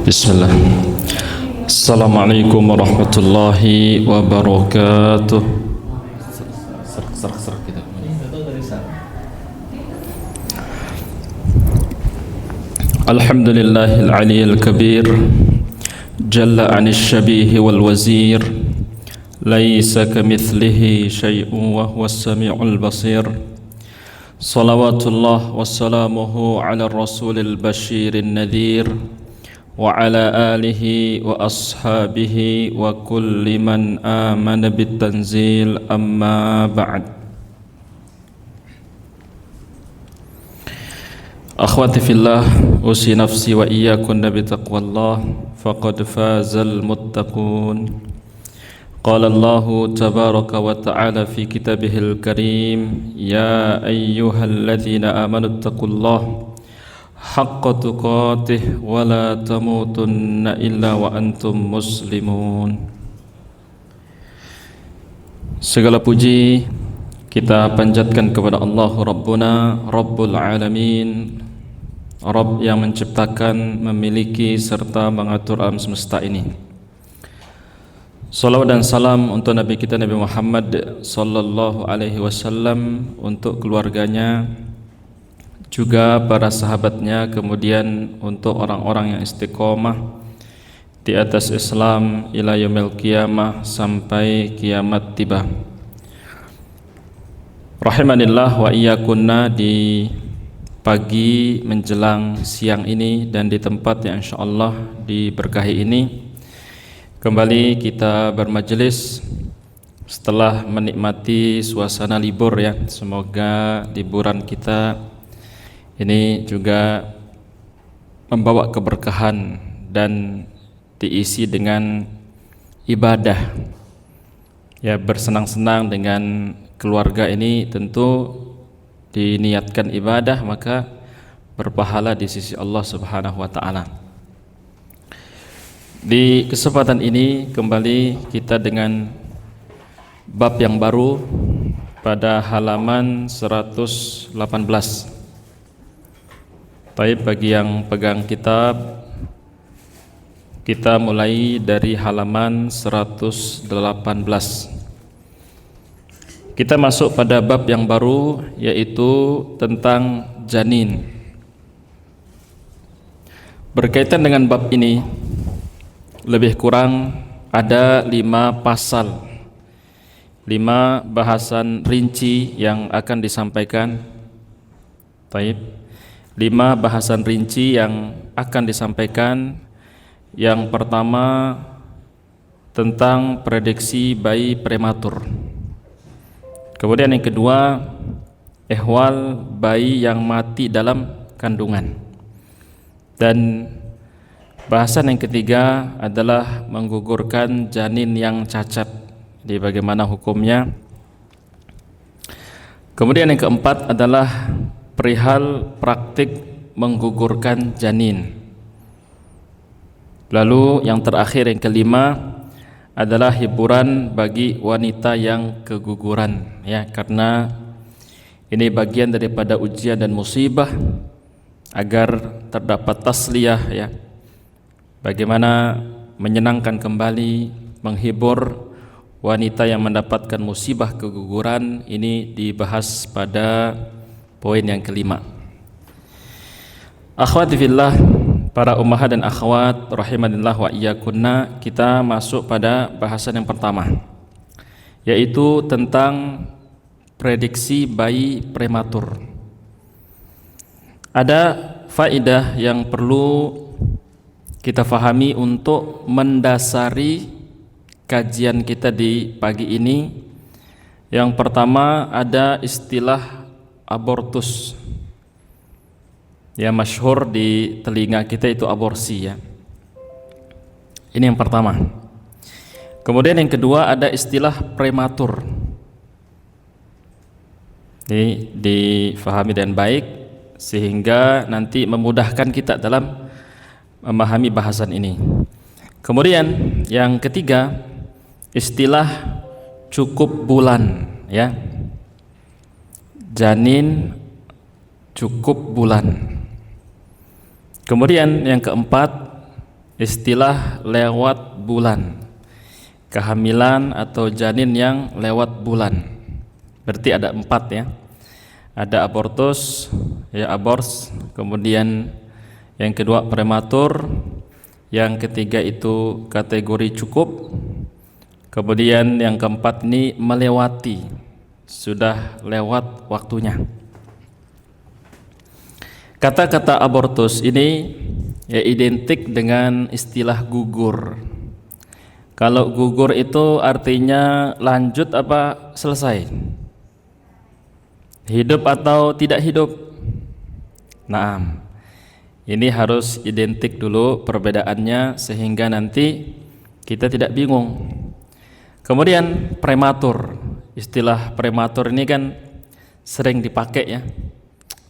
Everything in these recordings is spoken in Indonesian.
Bismillah. Assalamualaikum warahmatullahi wabarakatuh. Serak kita. Alhamdulillahil aliyyil kabir, jalla 'anil syabihi wal wazir, laisa kamitslihi syai'un wa huwas samiul basir. Salawatullah wassalamuhu ala rasulil basyirin nadhir wa ala alihi wa ashabihi wa kulli man amana bitanzil, amma ba'd. Akhwati fillah, usi nafsi wa iyyakunna bitaqwallah, faqad fazal muttaqun. Qala Allahu tabaraka wa ta'ala fi kitabihil karim, ya ayyuhalladzina amanu taqullaha haqqa tuqatih wa la tamutunna illa wa antum muslimun. Segala puji kita panjatkan kepada Allah Rabbuna, Rabbul Alamin, Rabb yang menciptakan, memiliki serta mengatur alam semesta ini. Salawat dan salam untuk Nabi kita Nabi Muhammad sallallahu alaihi wasallam, untuk keluarganya, juga para sahabatnya, kemudian untuk orang-orang yang istiqomah di atas Islam ila yaumil qiyamah, sampai kiamat tiba. Rahimanillah wa iyyakunna, di pagi menjelang siang ini dan di tempat yang insyaallah diberkahi ini, kembali kita bermajelis setelah menikmati suasana libur ya. Semoga liburan kita ini juga membawa keberkahan dan diisi dengan ibadah ya. Bersenang-senang dengan keluarga ini tentu diniatkan ibadah, maka berpahala di sisi Allah Subhanahu wa taala. Di kesempatan ini kembali kita dengan bab yang baru pada halaman 118. Baik, bagi yang pegang kitab, kita mulai dari halaman 118. Kita masuk pada bab yang baru, yaitu tentang janin. Berkaitan dengan bab ini, lebih kurang ada 5 pasal, 5 bahasan rinci yang akan disampaikan. Baik, 5 bahasan rinci yang akan disampaikan. Yang pertama tentang prediksi bayi prematur. Kemudian yang kedua, ehwal bayi yang mati dalam kandungan. Dan bahasan yang ketiga adalah menggugurkan janin yang cacat, di bagaimana hukumnya. Kemudian yang keempat adalah perihal praktik menggugurkan janin. Lalu yang terakhir, yang kelima, adalah hiburan bagi wanita yang keguguran ya, karena ini bagian daripada ujian dan musibah, agar terdapat tasliyah ya. Bagaimana menyenangkan kembali, menghibur wanita yang mendapatkan musibah keguguran, ini dibahas pada poin yang kelima. Akhwati fillah, para ummahat dan akhwat rahimanillah wa iyyakunna, kita masuk pada bahasan yang pertama, yaitu tentang prediksi bayi prematur. Ada faedah yang perlu kita fahami untuk mendasari kajian kita di pagi ini. Yang pertama, ada istilah abortus ya, masyhur di telinga kita itu aborsi ya. Ini yang pertama. Kemudian yang kedua, ada istilah prematur. Ini difahami dengan baik sehingga nanti memudahkan kita dalam memahami bahasan ini. Kemudian yang ketiga, istilah cukup bulan ya. Janin cukup bulan. Kemudian yang keempat, istilah lewat bulan. Kehamilan atau janin yang lewat bulan. Berarti ada 4 ya. Ada abortus, ya abors, kemudian yang kedua prematur, yang ketiga itu kategori cukup, kemudian yang keempat ini melewati, sudah lewat waktunya. Kata-kata abortus ini ya identik dengan istilah gugur. Kalau gugur itu artinya lanjut apa selesai? Hidup atau tidak hidup? Nah, ini harus identik dulu perbedaannya sehingga nanti kita tidak bingung. Kemudian prematur. Istilah prematur ini kan sering dipakai ya.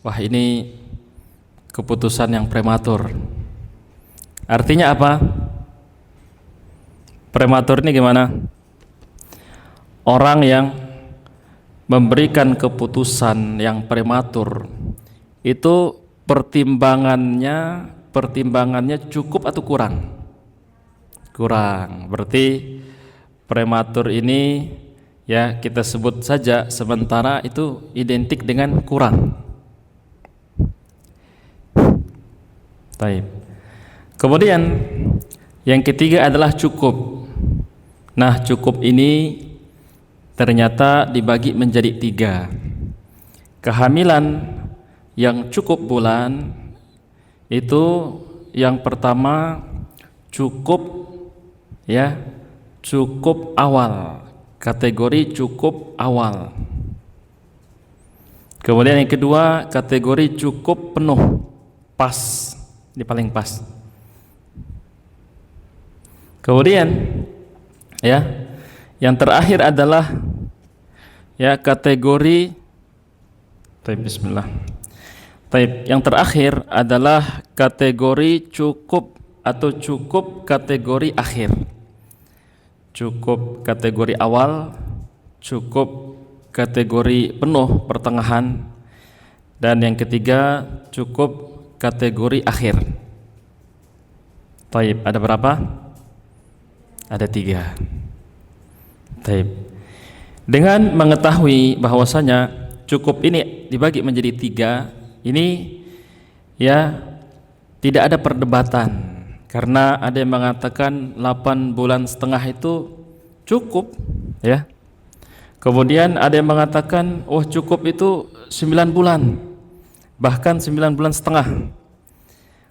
Wah, ini keputusan yang prematur. Artinya apa? Prematur ini gimana? Orang yang memberikan keputusan yang prematur itu pertimbangannya cukup atau kurang? Kurang. Berarti prematur ini ya kita sebut saja sementara itu identik dengan kurang. Baik. Kemudian yang ketiga adalah cukup. Nah, cukup ini ternyata dibagi menjadi 3. Kehamilan yang cukup bulan itu yang pertama cukup ya, cukup awal, kategori cukup awal. Kemudian yang kedua kategori cukup penuh, pas, ini paling pas. Kemudian ya, yang terakhir adalah ya kategori bismillah. Yang terakhir adalah kategori cukup atau cukup kategori akhir. Cukup kategori awal, cukup kategori penuh pertengahan, dan yang ketiga cukup kategori akhir. Baik, ada berapa? Ada 3. Baik. Dengan mengetahui bahwasanya cukup ini dibagi menjadi 3, ini ya tidak ada perdebatan, karena ada yang mengatakan 8,5 bulan itu cukup ya. Kemudian ada yang mengatakan oh cukup itu 9 bulan, bahkan 9,5 bulan.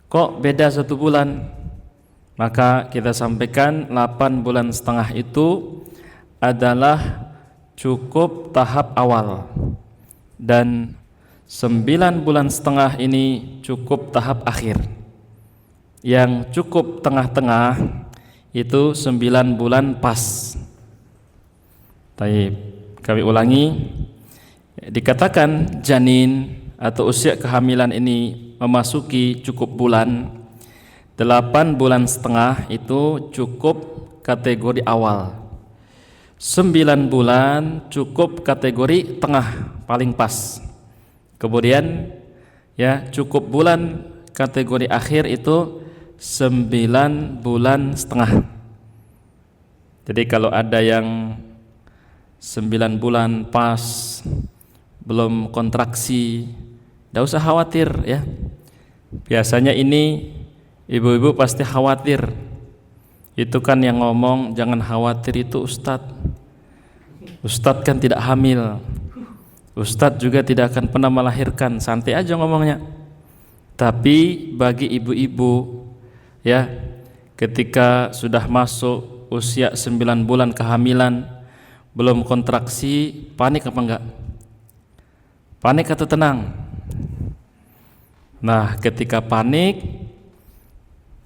Kok beda 1 bulan? Maka kita sampaikan 8,5 bulan itu adalah cukup tahap awal, dan 9,5 bulan ini cukup tahap akhir. Yang cukup tengah-tengah itu 9 bulan pas. Baik, kami ulangi. Dikatakan janin atau usia kehamilan ini memasuki cukup bulan, 8,5 bulan itu cukup kategori awal. 9 bulan cukup kategori tengah, paling pas. Kemudian ya cukup bulan kategori akhir itu 9,5 bulan. Jadi kalau ada yang 9 bulan pas belum kontraksi, tidak usah khawatir ya. Biasanya ini ibu-ibu pasti khawatir. Itu kan yang ngomong jangan khawatir itu Ustadz. Ustadz kan tidak hamil. Ustadz juga tidak akan pernah melahirkan. Santai aja ngomongnya. Tapi bagi ibu-ibu ya, ketika sudah masuk usia 9 bulan kehamilan, belum kontraksi, panik apa enggak? Panik atau tenang? Nah, ketika panik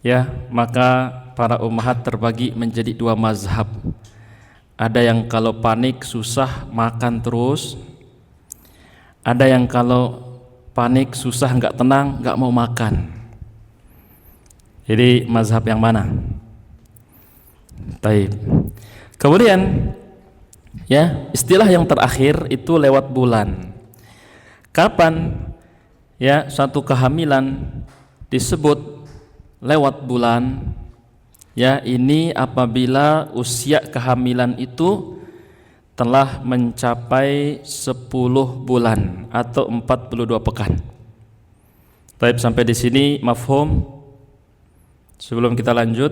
ya, maka para ummahat terbagi menjadi 2 mazhab. Ada yang kalau panik susah makan terus, ada yang kalau panik susah enggak tenang, enggak mau makan. Jadi mazhab yang mana? Baik. Kemudian ya, istilah yang terakhir itu lewat bulan. Kapan ya satu kehamilan disebut lewat bulan? Ya, ini apabila usia kehamilan itu telah mencapai 10 bulan atau 42 pekan. Baik, sampai di sini mafhum? Sebelum kita lanjut,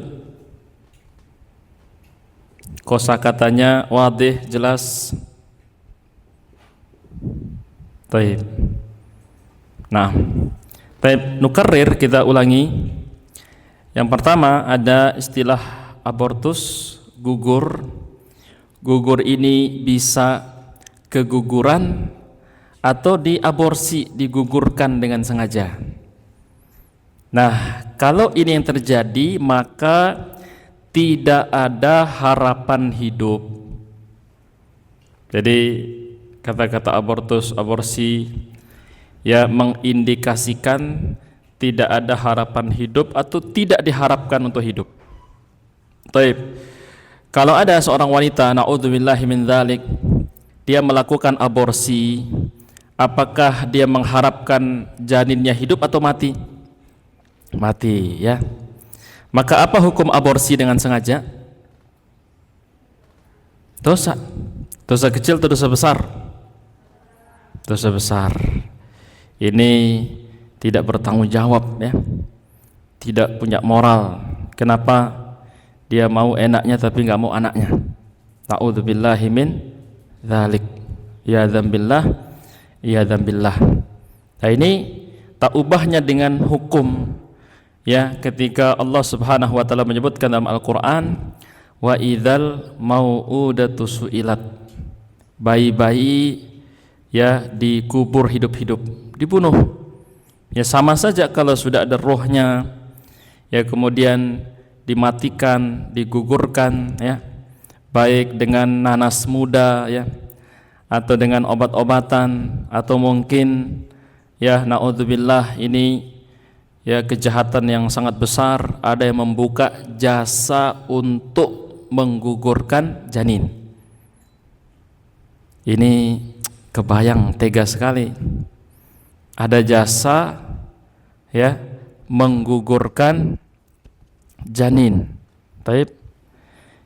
kosakatanya wadih, jelas? Baik. Nah, baik, nukarrir, kita ulangi. Yang pertama ada istilah abortus, gugur. Gugur ini bisa keguguran atau diaborsi, digugurkan dengan sengaja. Nah, kalau ini yang terjadi, maka tidak ada harapan hidup. Jadi kata-kata abortus, aborsi ya mengindikasikan tidak ada harapan hidup atau tidak diharapkan untuk hidup. Taib. Kalau ada seorang wanita, na'udzubillahi min dzalik, dia melakukan aborsi, apakah dia mengharapkan janinnya hidup atau mati? Mati, ya. Maka apa hukum aborsi dengan sengaja? Dosa. Dosa kecil atau dosa besar? Dosa besar. Ini tidak bertanggung jawab, ya, tidak punya moral. Kenapa dia mau enaknya tapi nggak mau anaknya? Na'udzubillahi min dzalik. Ya dzambillah, ya dzambillah. Nah, ini tak ubahnya dengan hukum, ya, ketika Allah Subhanahu wa taala menyebutkan dalam Al-Qur'an, wa idzal mau'udatu su'ilat. Bayi-bayi ya dikubur hidup-hidup, dibunuh. Ya, sama saja kalau sudah ada rohnya, ya, kemudian dimatikan, digugurkan, ya, baik dengan nanas muda, ya, atau dengan obat-obatan, atau mungkin ya naudzubillah ini ya kejahatan yang sangat besar, ada yang membuka jasa untuk menggugurkan janin. Ini kebayang, tega sekali. Ada jasa ya menggugurkan janin. Taib.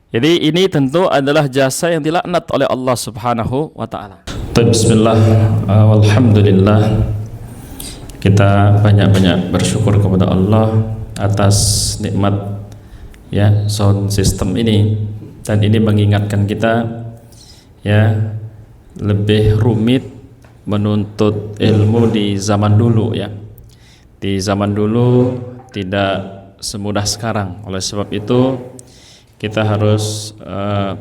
Jadi ini tentu adalah jasa yang dilaknat oleh Allah Subhanahu wa taala. Bismillah, walhamdulillah. Kita banyak-banyak bersyukur kepada Allah atas nikmat ya sound system ini, dan ini mengingatkan kita ya lebih rumit menuntut ilmu di zaman dulu, ya. Di zaman dulu tidak semudah sekarang. Oleh sebab itu kita harus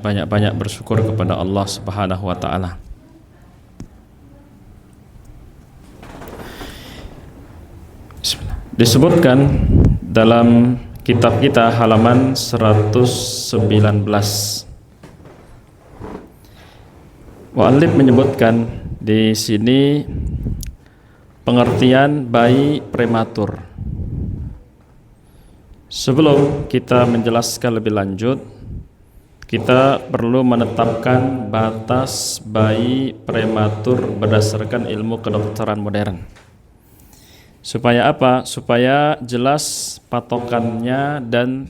banyak-banyak bersyukur kepada Allah Subhanahu wa taala. Disebutkan dalam kitab kita halaman 119. Mu'allif menyebutkan di sini pengertian bayi prematur. Sebelum kita menjelaskan lebih lanjut, kita perlu menetapkan batas bayi prematur berdasarkan ilmu kedokteran modern. Supaya apa? Supaya jelas patokannya dan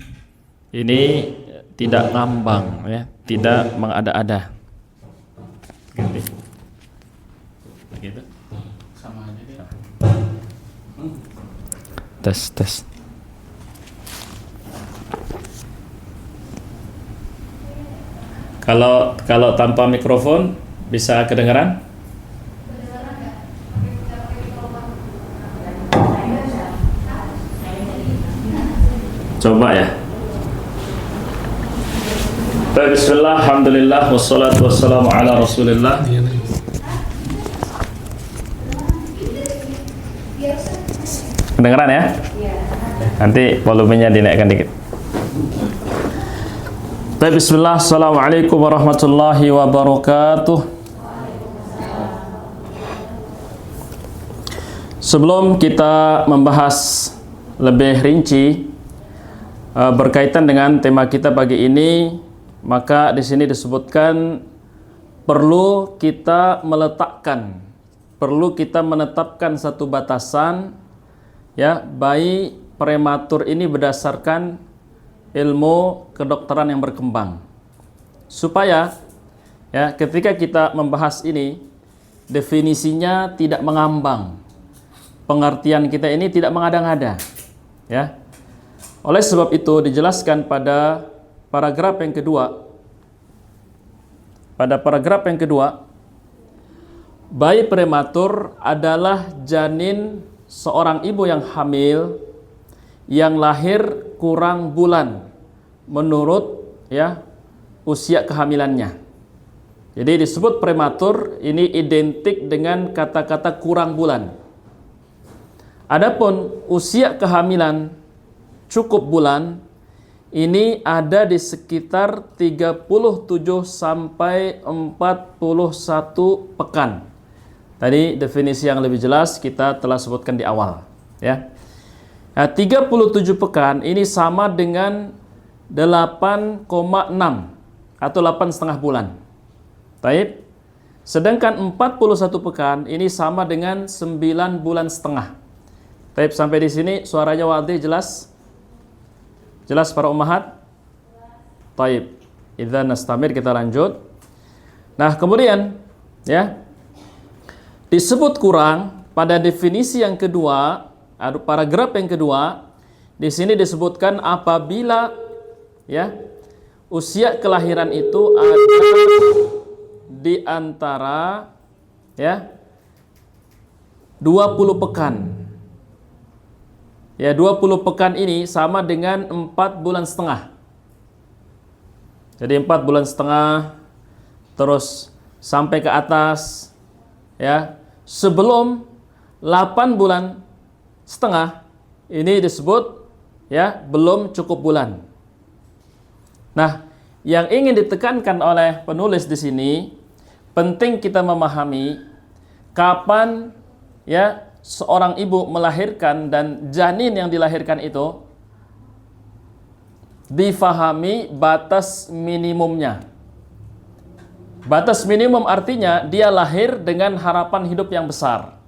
ini tidak ngambang, ya, tidak mengada-ada. Begitu. Sama aja dia. Tes. Kalau tanpa mikrofon bisa kedengaran? Coba ya. Bismillah, alhamdulillah, wassalatu wassalamu ala rasulillah. Kedengeran ya? Nanti volumenya dinaikkan dikit. Bismillah, assalamualaikum warahmatullahi wabarakatuh. Sebelum kita membahas lebih rinci berkaitan dengan tema kita pagi ini, maka di sini disebutkan perlu kita menetapkan satu batasan, ya, bayi prematur ini berdasarkan ilmu kedokteran yang berkembang. Supaya ya ketika kita membahas ini definisinya tidak mengambang. Pengertian kita ini tidak mengada-ngada. Ya. Oleh sebab itu dijelaskan pada paragraf yang kedua. Pada paragraf yang kedua, bayi prematur adalah janin seorang ibu yang hamil yang lahir kurang bulan menurut ya usia kehamilannya. Jadi disebut prematur ini identik dengan kata-kata kurang bulan. Adapun usia kehamilan cukup bulan ini ada di sekitar 37 sampai 41 pekan. Tadi definisi yang lebih jelas kita telah sebutkan di awal, ya. Nah, 37 pekan ini sama dengan 8,6 atau 8,5 bulan. Baik. Sedangkan 41 pekan ini sama dengan 9 bulan setengah. Baik, sampai di sini suaranya wadih, jelas? Jelas para ummahat? Baik. Idzan nastamir, kita lanjut. Nah, kemudian ya disebut kurang pada definisi yang kedua, paragraf yang kedua, di sini disebutkan apabila ya usia kelahiran itu ada di antara ya 20 pekan. Ya, 20 pekan ini sama dengan 4 bulan setengah. Jadi 4 bulan setengah terus sampai ke atas ya. Sebelum 8 bulan setengah ini disebut ya belum cukup bulan. Nah, yang ingin ditekankan oleh penulis di sini penting kita memahami kapan ya seorang ibu melahirkan dan janin yang dilahirkan itu difahami batas minimumnya. Batas minimum artinya dia lahir dengan harapan hidup yang besar.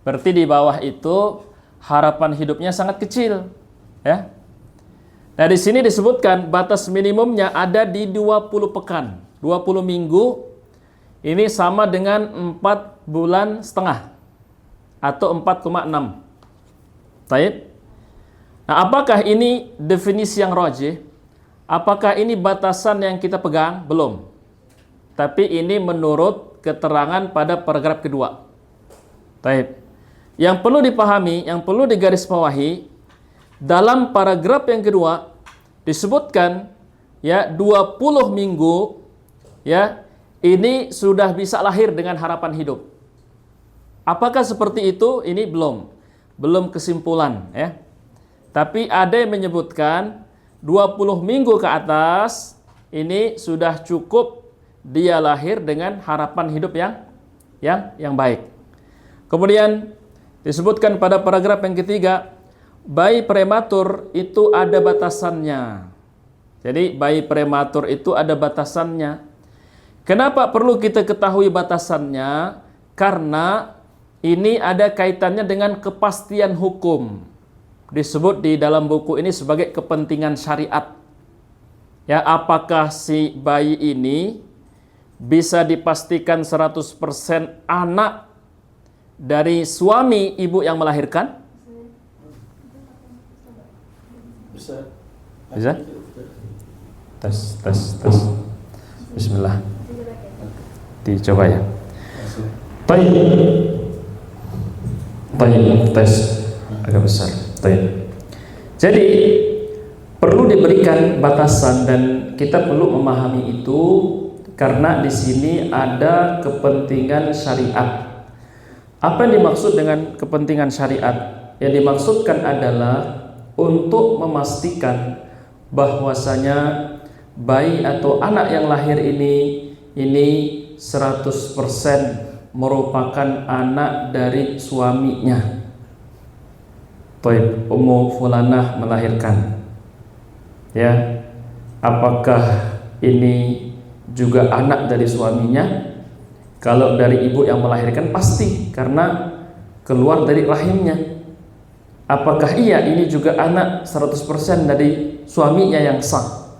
Berarti di bawah itu harapan hidupnya sangat kecil, ya. Nah, di sini disebutkan batas minimumnya ada di 20 pekan. 20 minggu ini sama dengan 4 bulan setengah atau 4,6. Baik. Nah, apakah ini definisi yang rajih? Apakah ini batasan yang kita pegang? Belum. Tapi ini menurut keterangan pada paragraf kedua. Baik. Yang perlu dipahami, yang perlu digarisbawahi, dalam paragraf yang kedua disebutkan ya 20 minggu ya ini sudah bisa lahir dengan harapan hidup. Apakah seperti itu? Ini belum kesimpulan ya. Tapi ada yang menyebutkan 20 minggu ke atas ini sudah cukup dia lahir dengan harapan hidup yang baik. Kemudian disebutkan pada paragraf yang ketiga, bayi prematur itu ada batasannya. Jadi bayi prematur itu ada batasannya. Kenapa perlu kita ketahui batasannya? Karena ini ada kaitannya dengan kepastian hukum. Disebut di dalam buku ini sebagai kepentingan syariat. Ya, apakah si bayi ini bisa dipastikan 100% anak dari suami ibu yang melahirkan? Bisa. Bisa? Tes. Bismillah. Dicoba ya. Baik, tes agak besar. Baik. Jadi perlu diberikan batasan dan kita perlu memahami itu karena di sini ada kepentingan syariat. Apa yang dimaksud dengan kepentingan syariat? Yang dimaksudkan adalah untuk memastikan bahwasanya bayi atau anak yang lahir ini 100% merupakan anak dari suaminya. Taib, Ummu Fulanah melahirkan. Ya, apakah ini juga anak dari suaminya? Kalau dari ibu yang melahirkan pasti, karena keluar dari rahimnya. apakah iya ini juga anak 100% dari suaminya yang sah?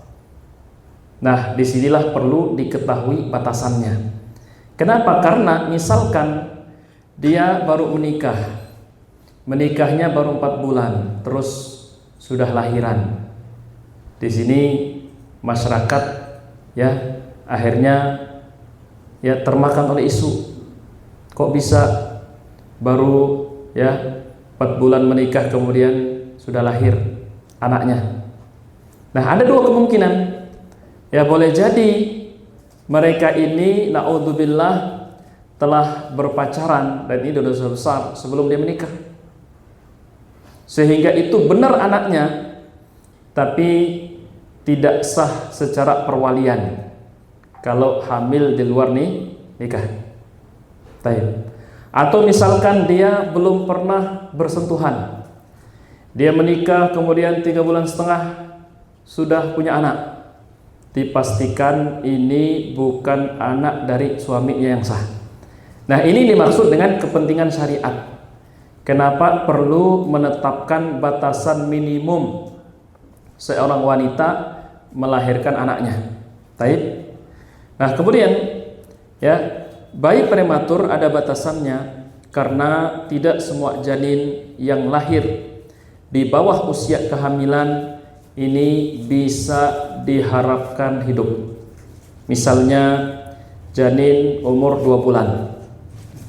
Nah, disinilah perlu diketahui batasannya. Kenapa? Karena misalkan dia baru menikah, menikahnya baru 4 bulan, terus sudah lahiran. Di sini masyarakat ya akhirnya ya termakan oleh isu, kok bisa baru ya 4 bulan menikah kemudian sudah lahir anaknya. Nah, ada dua kemungkinan. Ya, boleh jadi mereka ini naudzubillah telah berpacaran dan ini dosa besar sebelum dia menikah, sehingga itu benar anaknya tapi tidak sah secara perwalian kalau hamil di luar nikah. Baik. Atau misalkan dia belum pernah bersentuhan, dia menikah kemudian 3,5 bulan sudah punya anak, dipastikan ini bukan anak dari suaminya yang sah. Nah, ini dimaksud dengan kepentingan syariat. Kenapa perlu menetapkan batasan minimum seorang wanita melahirkan anaknya? Baik. Nah, kemudian ya, bayi prematur ada batasannya karena tidak semua janin yang lahir di bawah usia kehamilan ini bisa diharapkan hidup. Misalnya janin umur 2 bulan,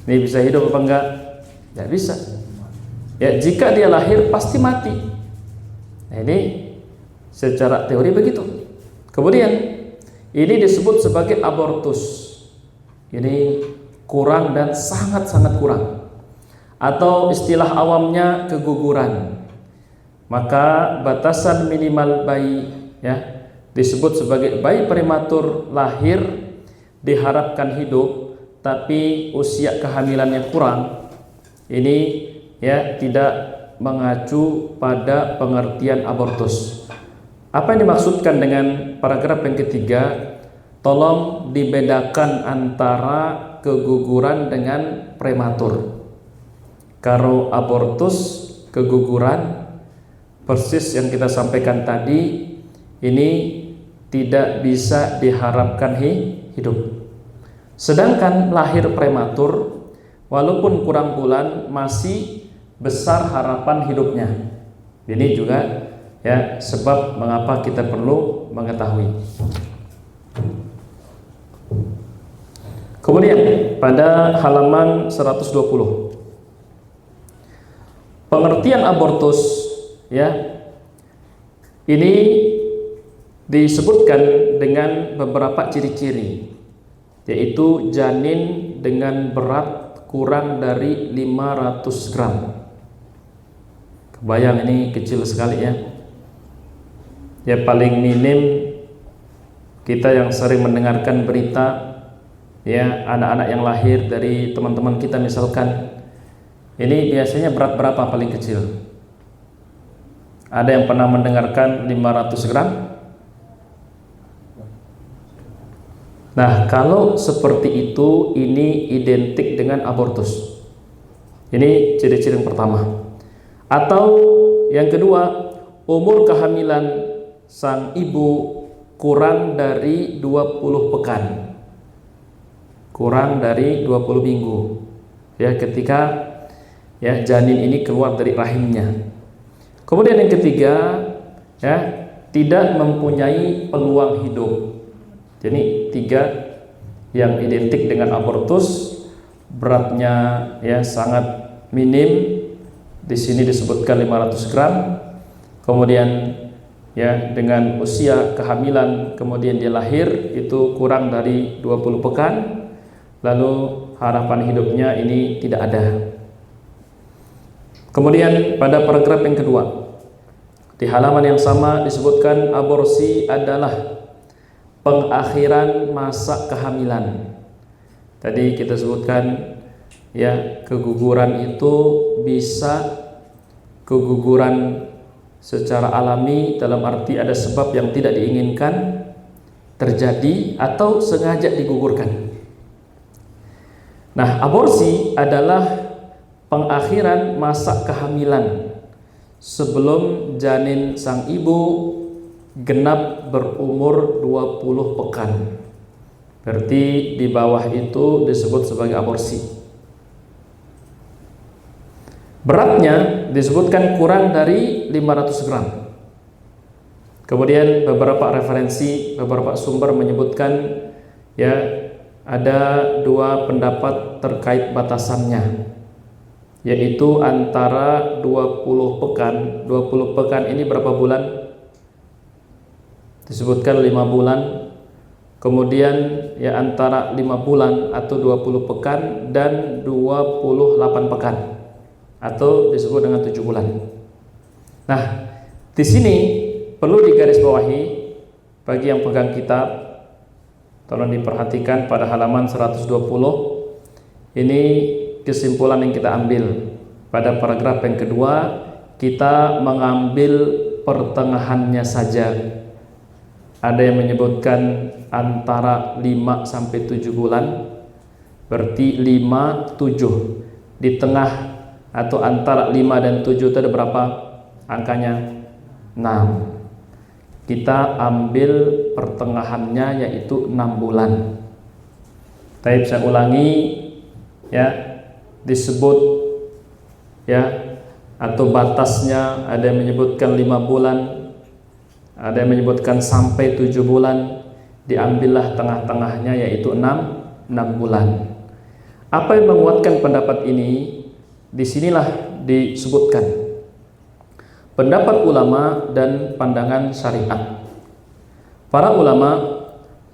ini bisa hidup apa enggak? Tidak bisa. Ya, jika dia lahir pasti mati. Nah, ini secara teori begitu. Kemudian ini disebut sebagai abortus. Ini kurang dan sangat-sangat kurang, atau istilah awamnya keguguran. Maka batasan minimal bayi ya disebut sebagai bayi prematur lahir diharapkan hidup tapi usia kehamilannya kurang. Ini ya tidak mengacu pada pengertian abortus. Apa yang dimaksudkan dengan paragraf yang ketiga? Tolong dibedakan antara keguguran dengan prematur. Kalau abortus, keguguran, persis yang kita sampaikan tadi, ini tidak bisa diharapkan hidup. Sedangkan lahir prematur, walaupun kurang bulan, masih besar harapan hidupnya. Ini juga ya sebab mengapa kita perlu mengetahui. Kemudian pada halaman 120, pengertian abortus ya ini disebutkan dengan beberapa ciri-ciri, yaitu janin dengan berat kurang dari 500 gram. Kebayang ini kecil sekali ya. Ya, paling minim kita yang sering mendengarkan berita ya, anak-anak yang lahir dari teman-teman kita misalkan, ini biasanya berat berapa paling kecil? Ada yang pernah mendengarkan 500 gram? Nah, kalau seperti itu, ini identik dengan abortus. Ini ciri-ciri yang pertama. Atau yang kedua, umur kehamilan sang ibu kurang dari 20 pekan. Kurang dari 20 minggu ya ketika ya janin ini keluar dari rahimnya. Kemudian yang ketiga ya tidak mempunyai peluang hidup. Jadi 3 yang identik dengan abortus, beratnya ya sangat minim, di sini disebutkan 500 gram. Kemudian ya dengan usia kehamilan kemudian dia lahir itu kurang dari 20 pekan. Lalu harapan hidupnya ini tidak ada. Kemudian pada paragraf yang kedua di halaman yang sama disebutkan aborsi adalah pengakhiran masa kehamilan. Tadi kita sebutkan ya keguguran itu bisa keguguran secara alami, dalam arti ada sebab yang tidak diinginkan terjadi atau sengaja digugurkan. Nah, aborsi adalah pengakhiran masa kehamilan sebelum janin sang ibu genap berumur 20 pekan. Berarti di bawah itu disebut sebagai aborsi. Beratnya disebutkan kurang dari 500 gram. Kemudian beberapa referensi, beberapa sumber menyebutkan ya ada dua pendapat terkait batasannya, yaitu antara 20 pekan. 20 pekan ini berapa bulan? Disebutkan 5 bulan. Kemudian ya antara 5 bulan atau 20 pekan dan 28 pekan atau disebut dengan 7 bulan. Nah, di sini perlu digarisbawahi bagi yang pegang kitab, tolong diperhatikan pada halaman 120. Ini kesimpulan yang kita ambil pada paragraf yang kedua. Kita mengambil pertengahannya saja. Ada yang menyebutkan antara 5 sampai 7 bulan, berarti 5, 7. Di tengah atau antara 5 dan 7 itu ada berapa angkanya? 6. Kita ambil pertengahannya, yaitu 6 bulan. Tapi saya ulangi ya, disebut ya atau batasnya, ada yang menyebutkan 5 bulan, ada yang menyebutkan sampai 7 bulan. Diambillah tengah-tengahnya, yaitu 6 bulan. Apa yang menguatkan pendapat ini? Disinilah disebutkan pendapat ulama dan pandangan syariat. Para ulama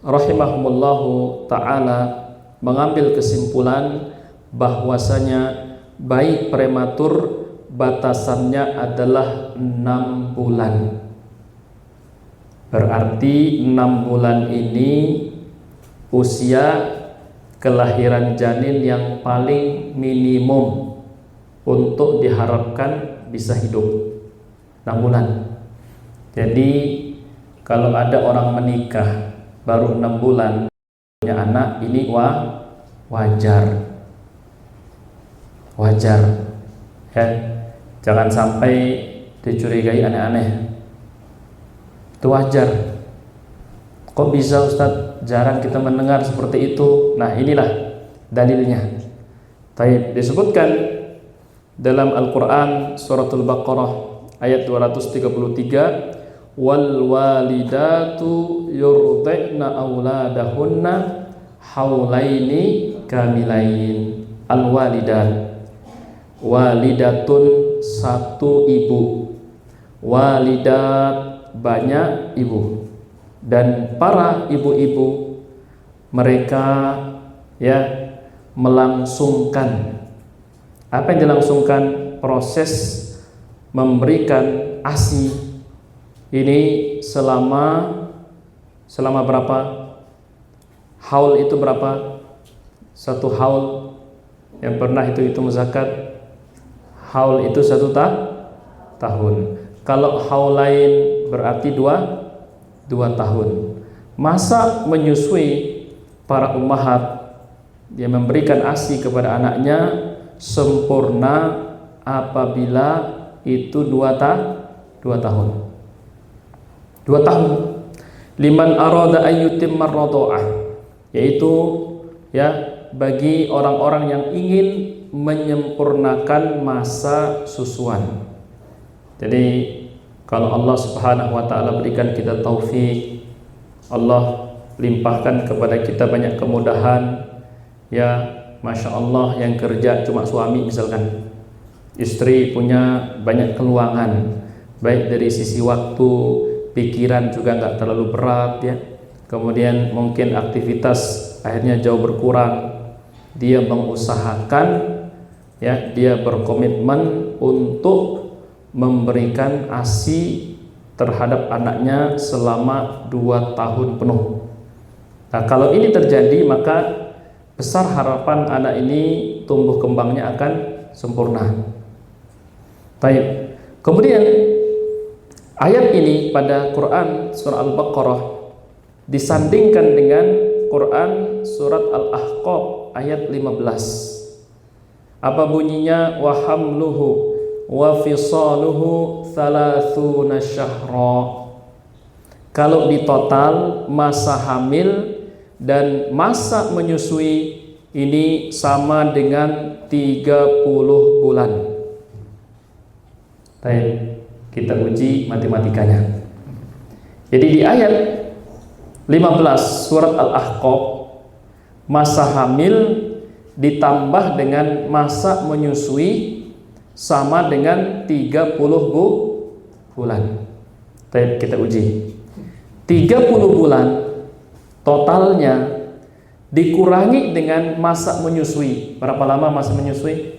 rahimahumullahu ta'ala mengambil kesimpulan bahwasanya bayi prematur batasannya adalah 6 bulan. Berarti 6 bulan ini usia kelahiran janin yang paling minimum untuk diharapkan bisa hidup. 6 bulan. Jadi kalau ada orang menikah baru 6 bulan punya anak, ini wajar ya, jangan sampai dicurigai aneh-aneh. Itu wajar. Kok bisa Ustadz? Jarang kita mendengar seperti itu. Nah, inilah dalilnya. Taib, disebutkan dalam Al-Quran suratul Baqarah ayat 233, wal walidatu yurdi'na auladahunna haulaini kamilain. Al walidat, walidatun satu ibu, walidat banyak ibu, dan para ibu-ibu mereka ya melangsungkan. Apa yang dilangsungkan? Proses memberikan ASI ini selama berapa? Haul itu berapa? Satu haul yang pernah hitung zakat, haul itu 1 tahun. Kalau haul lain berarti 2 tahun. Masa menyusui para ummahat yang memberikan ASI kepada anaknya sempurna apabila itu 2 tahun. 2 tahun. Liman arada ayyutimma radha'ah, yaitu ya bagi orang-orang yang ingin menyempurnakan masa susuan. Jadi kalau Allah Subhanahu wa taala berikan kita taufik, Allah limpahkan kepada kita banyak kemudahan, ya Masya Allah, yang kerja cuma suami misalkan, istri punya banyak keluangan, baik dari sisi waktu, pikiran juga nggak terlalu berat ya. Kemudian mungkin aktivitas akhirnya jauh berkurang. Dia mengusahakan ya, dia berkomitmen untuk memberikan ASI terhadap anaknya selama 2 tahun penuh. Nah, kalau ini terjadi, maka besar harapan anak ini tumbuh kembangnya akan sempurna. Baik. Kemudian ayat ini pada Quran surah Al-Baqarah disandingkan dengan Quran surat Al-Ahqaf ayat 15. Apa bunyinya? Wa hamluhu wa fisaluhu 30 syahra. Kalau di total masa hamil dan masa menyusui ini sama dengan 30 bulan. Baik, kita uji matematikanya. Jadi di ayat 15 surat Al-Ahqaf, masa hamil ditambah dengan masa menyusui sama dengan 30 bulan. Baik, kita uji. 30 bulan totalnya dikurangi dengan masa menyusui. Berapa lama masa menyusui?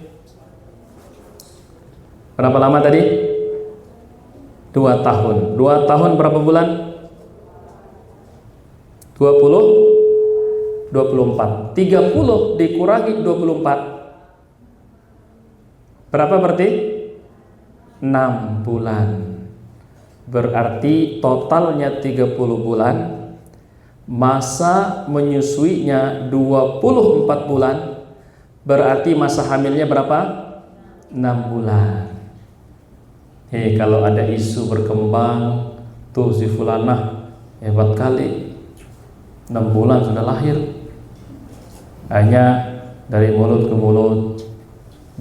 Berapa lama tadi? 2 tahun. 2 tahun berapa bulan? 20? 24. 30 dikurangi 24. Berapa berarti? 6 bulan. Berarti totalnya 30 bulan. Masa menyusuinya 24 bulan. Berarti masa hamilnya berapa? 6 bulan. Kalau ada isu berkembang, tuh si fulanah hebat kali, 6 bulan sudah lahir. Hanya dari mulut ke mulut,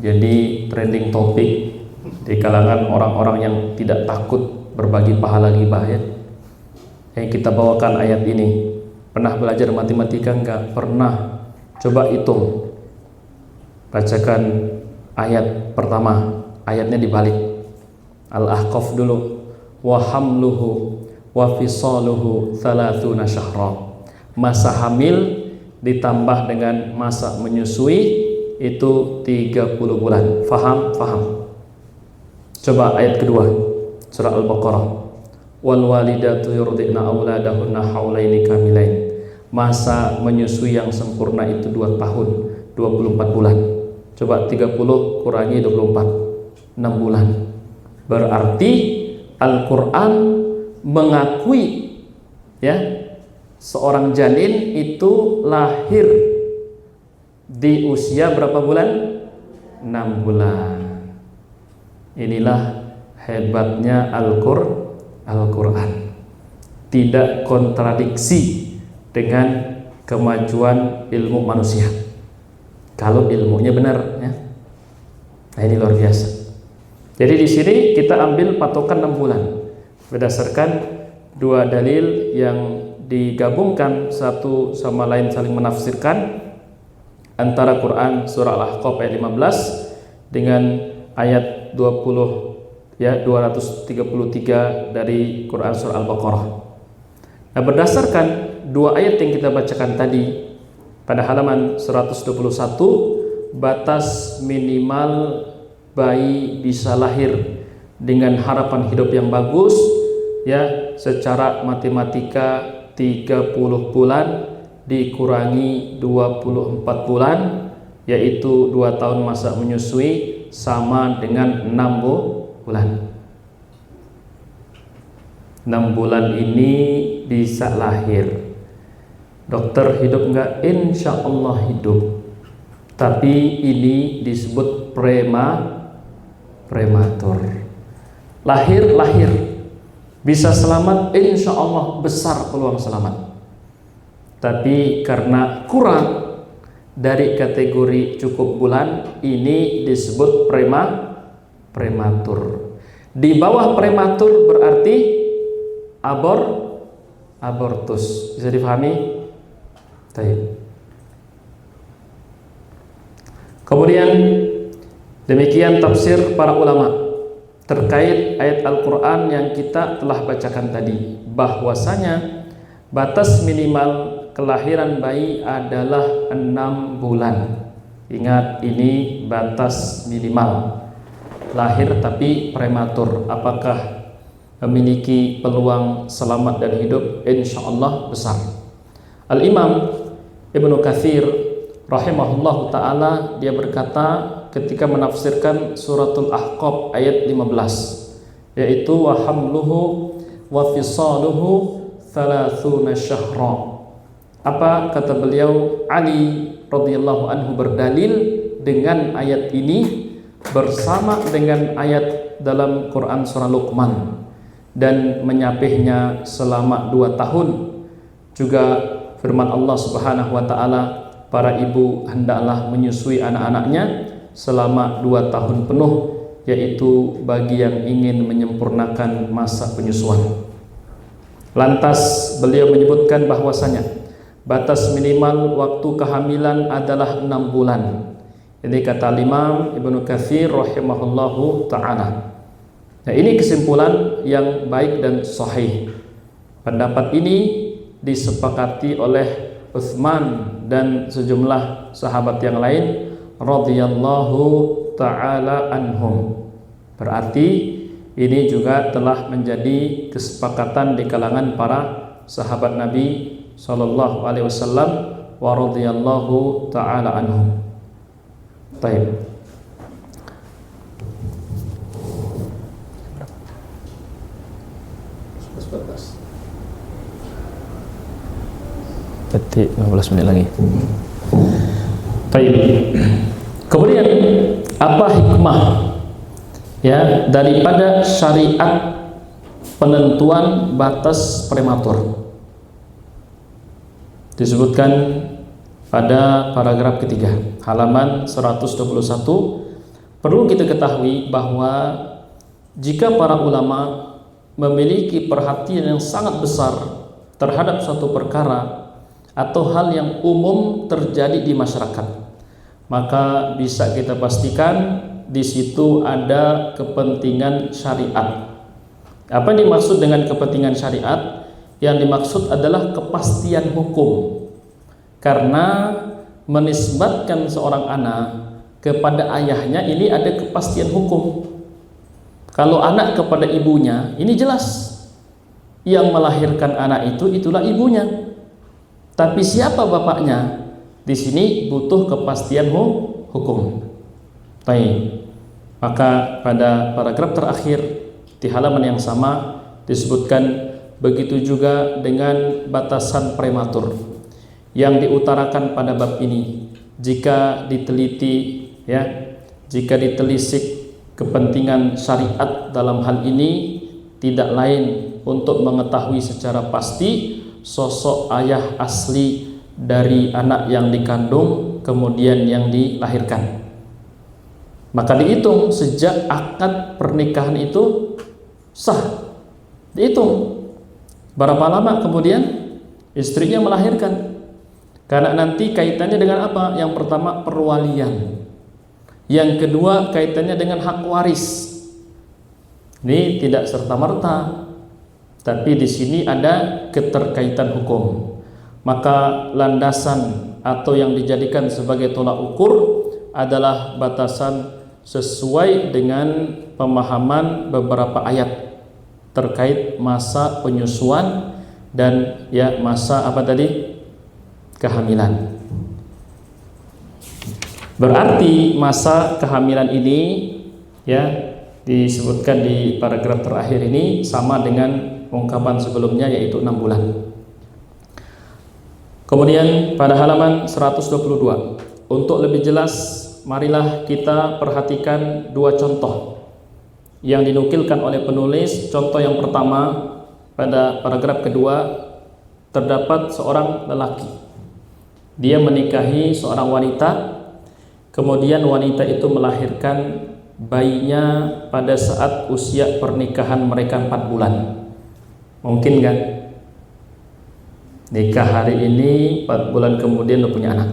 jadi trending topik di kalangan orang-orang yang tidak takut berbagi pahala ghibah ya. Yang kita bawakan ayat ini. Pernah belajar matematika enggak? Pernah. Coba hitung. Bacakan ayat pertama. Ayatnya dibalik. Al-Ahqaf dulu. Wa hamluhu wa fisaluhu 30 syahra. Masa hamil ditambah dengan masa menyusui itu 30 bulan. Faham? Faham. Coba ayat kedua. Surah Al-Baqarah. Wal walidatu yurdi'na auladahunna haulaini kamilain. Masa menyusui yang sempurna itu 2 tahun 24 bulan. Coba 30 kurangi 24, 6 bulan. Berarti Al-Quran mengakui ya, seorang janin itu lahir di usia berapa bulan? 6 bulan. Inilah hebatnya Al-Quran. Tidak kontradiksi dengan kemajuan ilmu manusia. Kalau ilmunya benar ya. Nah, ini luar biasa. Jadi di sini kita ambil patokan 6 bulan berdasarkan dua dalil yang digabungkan satu sama lain saling menafsirkan, antara Quran surah Al-Ahqaf ayat 15 dengan ayat 233 dari Quran surah Al-Baqarah. Nah, berdasarkan dua ayat yang kita bacakan tadi pada halaman 121, batas minimal bayi bisa lahir dengan harapan hidup yang bagus ya, secara matematika 30 bulan dikurangi 24 bulan, yaitu 2 tahun masa menyusui sama dengan 6 bulan. 6 bulan ini bisa lahir. Dokter hidup enggak? Insya Allah hidup. Tapi ini disebut prematur. Lahir bisa selamat, insya Allah besar peluang selamat. Tapi karena kurang dari kategori cukup bulan, ini disebut prematur. Di bawah prematur berarti abortus. Bisa dipahami? Baik. Kemudian demikian tafsir para ulama terkait ayat Al-Quran yang kita telah bacakan tadi, bahwasanya batas minimal kelahiran bayi adalah 6 bulan. Ingat, ini batas minimal. Lahir tapi prematur. Apakah memiliki peluang selamat dan hidup? Insya Allah besar. Al-Imam Ibnu Katsir rahimahullah ta'ala, dia berkata ketika menafsirkan suratul Ahqaf ayat 15, yaitu wa hamluhu wa fisaluhu 30 syahra. Apa kata beliau? Ali radhiyallahu anhu berdalil dengan ayat ini bersama dengan ayat dalam Quran surah Luqman dan menyapihnya selama 2 tahun. Juga firman Allah Subhanahu wa taala, para ibu hendaklah menyusui anak-anaknya selama 2 tahun penuh, yaitu bagi yang ingin menyempurnakan masa penyusuan. Lantas beliau menyebutkan bahwasanya batas minimal waktu kehamilan adalah 6 bulan. Ini kata Imam Ibnu Katsir rahimahullahu ta'ala. Nah, ini kesimpulan yang baik dan sahih. Pendapat ini disepakati oleh Utsman dan sejumlah sahabat yang lain radhiyallahu ta'ala anhum. Berarti ini juga telah menjadi kesepakatan di kalangan para sahabat Nabi sallallahu alaihi wasallam wa radhiyallahu ta'ala anhum. Baik. Berarti 15 menit lagi. Baik. Kemudian apa hikmah ya daripada syariat penentuan batas prematur? Disebutkan pada paragraf ketiga, halaman 121. Perlu kita ketahui bahwa jika para ulama memiliki perhatian yang sangat besar terhadap suatu perkara atau hal yang umum terjadi di masyarakat, maka bisa kita pastikan di situ ada kepentingan syariat. Apa yang dimaksud dengan kepentingan syariat? Yang dimaksud adalah kepastian hukum, karena menisbatkan seorang anak kepada ayahnya ini ada kepastian hukum. Kalau anak kepada ibunya, ini jelas yang melahirkan anak itu itulah ibunya. Tapi siapa bapaknya? Di sini butuh kepastian hukum. Baik. Maka pada paragraf terakhir di halaman yang sama disebutkan begitu juga dengan batasan prematur yang diutarakan pada bab ini. Jika diteliti ya, jika ditelisik kepentingan syariat dalam hal ini tidak lain untuk mengetahui secara pasti sosok ayah asli dari anak yang dikandung kemudian yang dilahirkan. Maka dihitung sejak akad pernikahan itu sah. Dihitung berapa lama kemudian istrinya melahirkan. Karena nanti kaitannya dengan apa? Yang pertama perwalian. Yang kedua kaitannya dengan hak waris. Ini tidak serta-merta, tapi di sini ada keterkaitan hukum. Maka landasan atau yang dijadikan sebagai tolak ukur adalah batasan sesuai dengan pemahaman beberapa ayat terkait masa penyusuan dan ya masa apa tadi? Kehamilan. Berarti masa kehamilan ini ya disebutkan di paragraf terakhir ini sama dengan ungkapan sebelumnya yaitu 6 bulan. Kemudian pada halaman 122 untuk lebih jelas marilah kita perhatikan 2 contoh yang dinukilkan oleh penulis. Contoh yang pertama pada paragraf kedua terdapat seorang lelaki. Dia menikahi seorang wanita, kemudian wanita itu melahirkan bayinya pada saat usia pernikahan mereka 4 bulan. Mungkin kan? Nikah hari ini 4 bulan kemudian udah punya anak.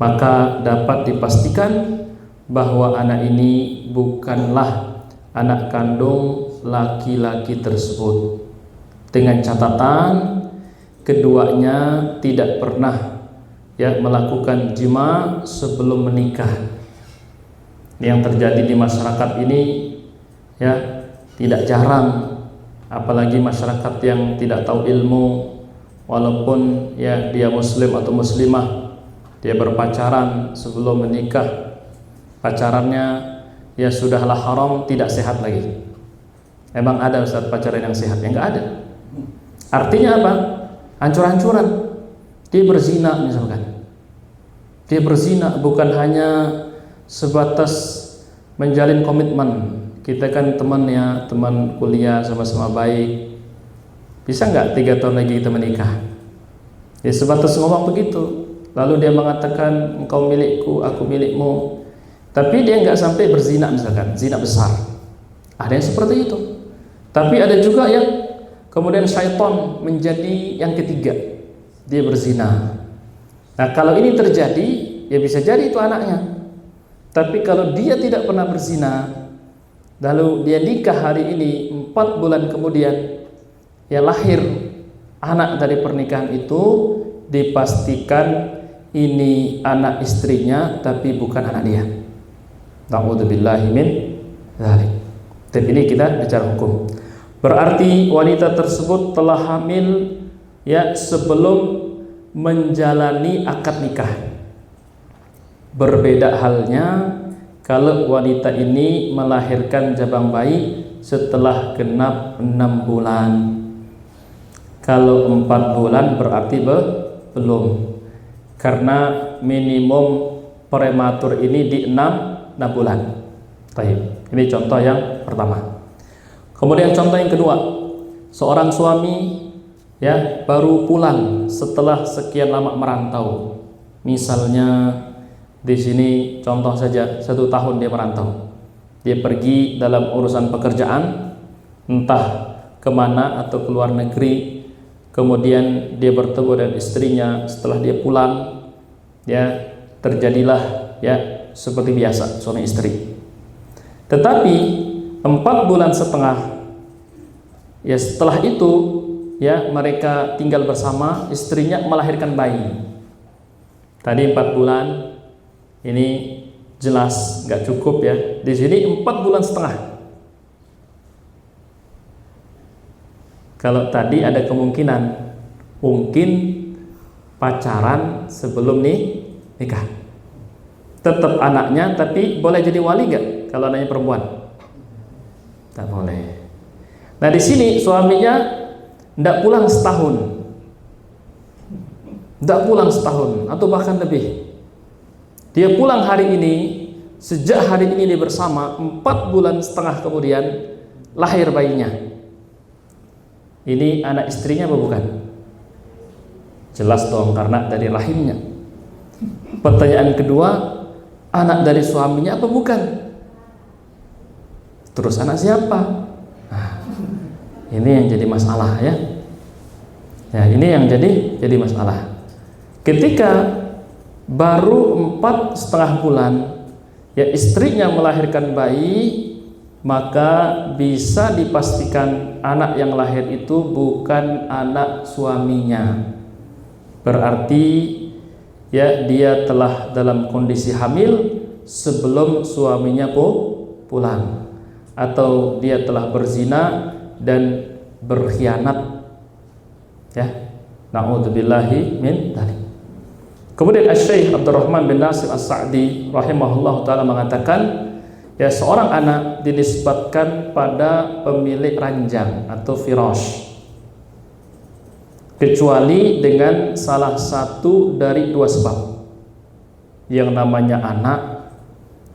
Maka dapat dipastikan bahwa anak ini bukanlah anak kandung laki-laki tersebut. Dengan catatan keduanya tidak pernah ya melakukan jima sebelum menikah. Yang terjadi di masyarakat ini ya tidak jarang, apalagi masyarakat yang tidak tahu ilmu, walaupun ya dia muslim atau muslimah, dia berpacaran sebelum menikah, pacarannya ya sudahlah haram, tidak sehat lagi. Emang ada Ustaz pacaran yang sehat? Ya enggak ada. Artinya apa? Hancur-hancuran. Dia berzina misalkan. Dia berzina bukan hanya sebatas menjalin komitmen. Kita kan teman ya, teman kuliah sama-sama baik. Bisa nggak 3 tahun lagi kita menikah? Ya sebatas ngomong begitu. Lalu dia mengatakan engkau milikku, aku milikmu. Tapi dia nggak sampai berzina misalkan, zina besar. Ada yang seperti itu. Tapi ada juga yang kemudian syaitan menjadi yang ketiga, dia berzina. Nah kalau ini terjadi, ya bisa jadi itu anaknya. Tapi kalau dia tidak pernah berzina, lalu dia nikah hari ini, 4 bulan kemudian ya lahir anak dari pernikahan itu, dipastikan ini anak istrinya tapi bukan anak dia. Na'udzubillahi min dzalik. Tapi ini kita bicara hukum. Berarti wanita tersebut telah hamil ya sebelum menjalani akad nikah. Berbeda halnya kalau wanita ini melahirkan jabang bayi setelah genap 6 bulan. Kalau 4 bulan berarti belum. Karena minimum prematur ini di 6 bulan. Baik. Ini contoh yang pertama. Kemudian contoh yang kedua, seorang suami ya baru pulang setelah sekian lama merantau. Misalnya di sini contoh saja 1 tahun dia merantau. Dia pergi dalam urusan pekerjaan, entah kemana atau ke luar negeri. Kemudian dia bertemu dengan istrinya. Setelah dia pulang, ya terjadilah ya seperti biasa suami istri. Tetapi 4 bulan setengah ya setelah itu ya mereka tinggal bersama, istrinya melahirkan bayi. Tadi 4 bulan, ini jelas nggak cukup ya. Di sini 4 bulan setengah. Kalau tadi ada kemungkinan mungkin pacaran sebelum nikah. Tetap anaknya, tapi boleh jadi wali nggak kalau anaknya perempuan? Tak boleh. Nah di sini suaminya tidak pulang setahun, tidak pulang setahun atau bahkan lebih. Dia pulang hari ini, sejak hari ini dia bersama, 4 bulan setengah kemudian lahir bayinya. Ini anak istrinya apa bukan? Jelas dong, karena dari rahimnya. Pertanyaan kedua, anak dari suaminya apa bukan? Terus anak siapa? Nah, ini yang jadi masalah ya. Ya, ini yang jadi masalah. Ketika baru 4,5 bulan ya istrinya melahirkan bayi, maka bisa dipastikan anak yang lahir itu bukan anak suaminya. Berarti ya dia telah dalam kondisi hamil sebelum suaminya pulang, atau dia telah berzina dan berkhianat ya. Na'udzubillahi min dzalik. Kemudian Asy-Syaikh Abdurrahman bin Nasir As-Sa'di rahimahullah taala mengatakan ya seorang anak dinisbatkan pada pemilik ranjang atau firash, kecuali dengan salah satu dari 2 sebab. Yang namanya anak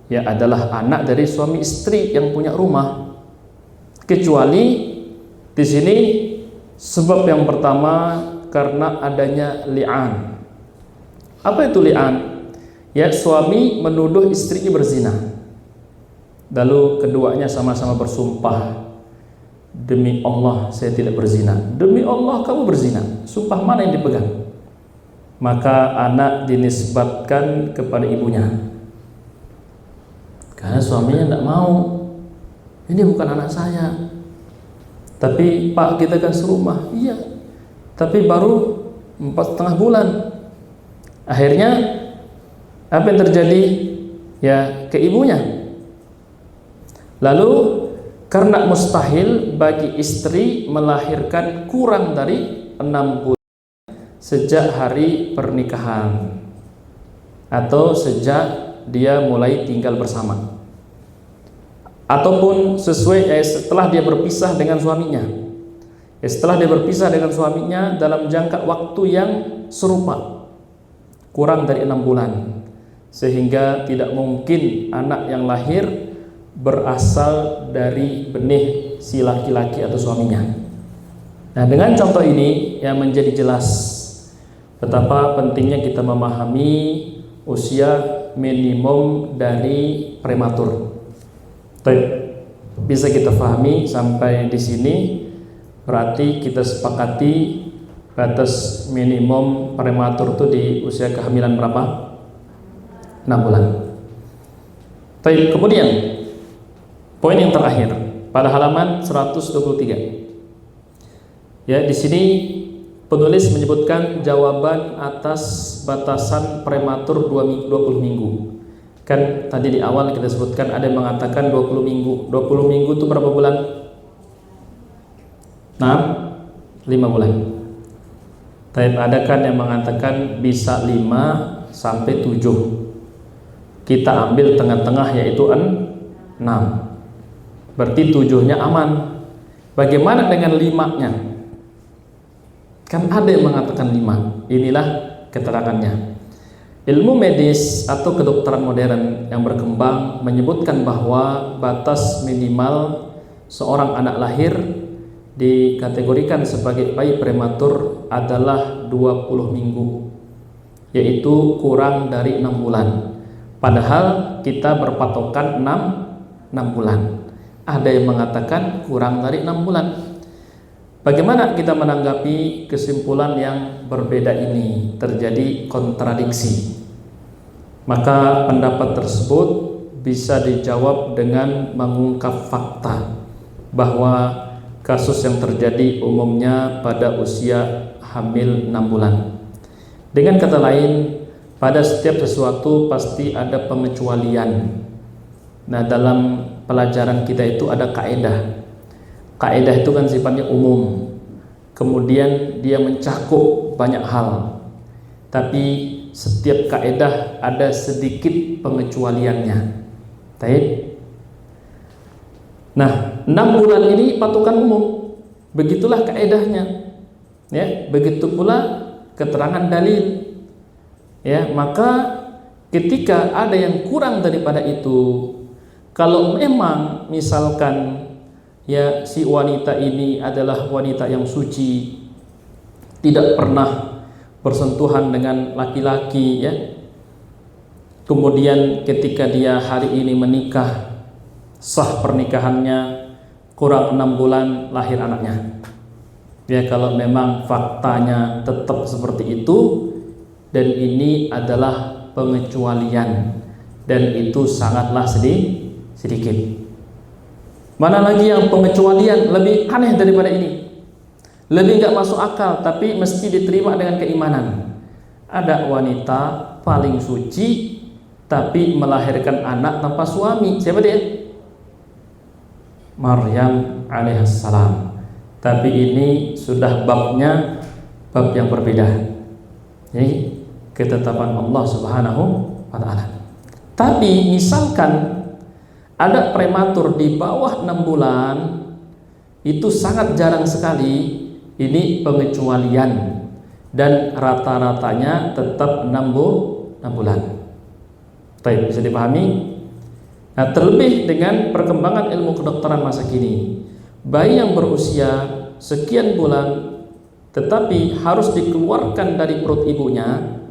ya adalah anak dari suami istri yang punya rumah, kecuali di sini sebab yang pertama karena adanya li'an. Apa itu li'an? Ya suami menuduh istrinya berzina, lalu keduanya sama-sama bersumpah, demi Allah saya tidak berzina, demi Allah kamu berzina. Sumpah mana yang dipegang? Maka anak dinisbatkan kepada ibunya, karena suaminya tidak mau, ini bukan anak saya. Tapi Pak kita kan serumah. Iya, tapi baru 4,5 bulan. Akhirnya apa yang terjadi? Ya ke ibunya. Lalu karena mustahil bagi istri melahirkan kurang dari 6 bulan sejak hari pernikahan atau sejak dia mulai tinggal bersama, ataupun sesuai setelah dia berpisah dengan suaminya. Setelah dia berpisah dengan suaminya dalam jangka waktu yang serupa, kurang dari 6 bulan, sehingga tidak mungkin anak yang lahir berasal dari benih si laki-laki atau suaminya. Nah, dengan contoh ini yang menjadi jelas betapa pentingnya kita memahami usia minimum dari prematur. Bisa kita pahami sampai di sini, berarti kita sepakati batas minimum prematur itu di usia kehamilan berapa? 6 bulan. Kemudian poin yang terakhir pada halaman 123. Ya, di sini penulis menyebutkan jawaban atas batasan prematur 20 minggu. Kan tadi di awal kita sebutkan ada yang mengatakan 20 minggu. 20 minggu itu berapa bulan? 5 bulan. Tapi ada kan yang mengatakan bisa 5 sampai 7. Kita ambil tengah-tengah yaitu 6. Berarti 7-nya aman. Bagaimana dengan 5-nya? Kan ada yang mengatakan 5. Inilah keterangannya. Ilmu medis atau kedokteran modern yang berkembang menyebutkan bahwa batas minimal seorang anak lahir dikategorikan sebagai bayi prematur adalah 20 minggu, yaitu kurang dari 6 bulan. Padahal kita berpatokan 6 bulan. Ada yang mengatakan kurang dari 6 bulan. Bagaimana kita menanggapi kesimpulan yang berbeda ini? Terjadi kontradiksi. Maka pendapat tersebut bisa dijawab dengan mengungkap fakta bahwa kasus yang terjadi umumnya pada usia hamil 6 bulan. Dengan kata lain, pada setiap sesuatu pasti ada pengecualian. Nah, dalam pelajaran kita itu ada kaidah. Kaidah itu kan sifatnya umum, kemudian dia mencakup banyak hal, tapi setiap kaidah ada sedikit pengecualiannya. Baik. Nah, 6 bulan ini patokan umum, begitulah kaidahnya. Ya, begitu pula keterangan dalil. Ya, maka ketika ada yang kurang daripada itu, kalau memang misalkan ya si wanita ini adalah wanita yang suci, tidak pernah bersentuhan dengan laki-laki, ya. Kemudian ketika dia hari ini menikah, sah pernikahannya, kurang 6 bulan lahir anaknya. Ya, kalau memang faktanya tetap seperti itu dan ini adalah pengecualian dan itu sangatlah sedikit. Mana lagi yang pengecualian lebih aneh daripada ini, lebih nggak masuk akal, tapi mesti diterima dengan keimanan. Ada wanita paling suci tapi melahirkan anak tanpa suami. Siapa dia? Maryam alaihissalam. Tapi ini sudah babnya bab yang berbeda. Jadi ketetapan Allah Subhanahu wa taala. Tapi misalkan ada prematur di bawah 6 bulan, itu sangat jarang sekali. Ini pengecualian dan rata-ratanya tetap 6 bulan. Baik, bisa dipahami? Nah, terlebih dengan perkembangan ilmu kedokteran masa kini, bayi yang berusia sekian bulan tetapi harus dikeluarkan dari perut ibunya,